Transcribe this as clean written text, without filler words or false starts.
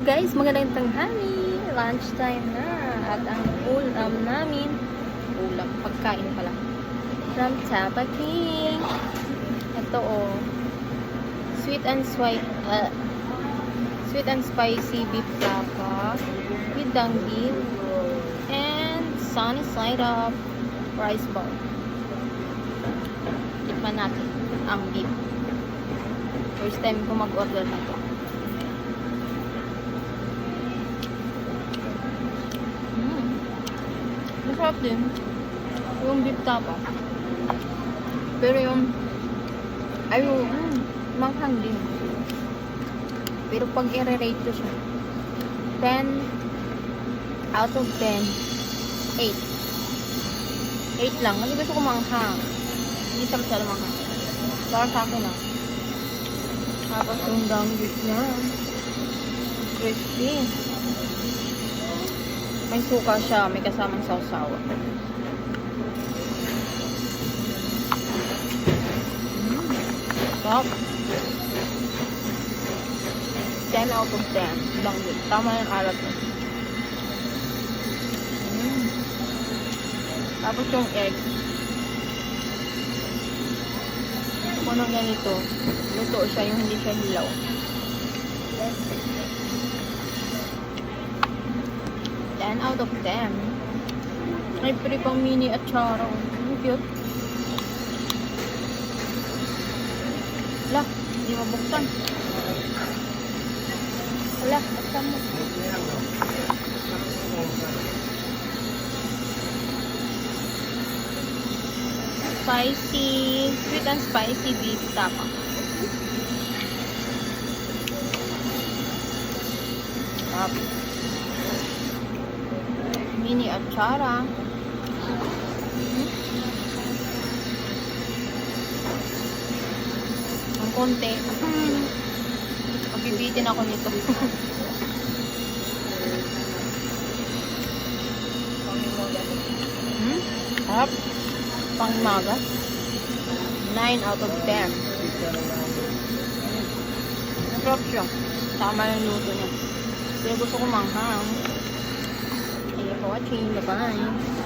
Guys, magandang tanghali. Lunch time na. At ang ulam namin, pagkain pala. From Tapa King. Ito sweet and spicy beef tapa with danggit and sunny side up rice ball. Tikman natin ang beef. First time ko mag-order nito. Masarap din yung beef tapa, pero yung manghang din. Pero pag i-rate ko siya 10 out of 10, 8 lang kasi gusto ko manghang, hindi sarap siya manghang para sa akin lang. Tapos yung danggit niya crispy, may suka siya, may kasamang sausaw. Stop. 10 out of 10. Danggit. Tama yung alat mo. Tapos yung egg. Gusto ko ng ganito. Luto siya, yung hindi siya hilaw. Out of 10. May free pang mini at charo. Ang cute. Wala, hindi mabuksan. Wala, buksan mo. Spicy, sweet and spicy beef tapa. Mini atsara. Ang konti. Mabibitin ako nito. Sarap. Pangmaga. 9 out of 10. Sarap siya. Tama yung luto niya. Pero gusto ko manghang. Thank you for watching. Bye-bye.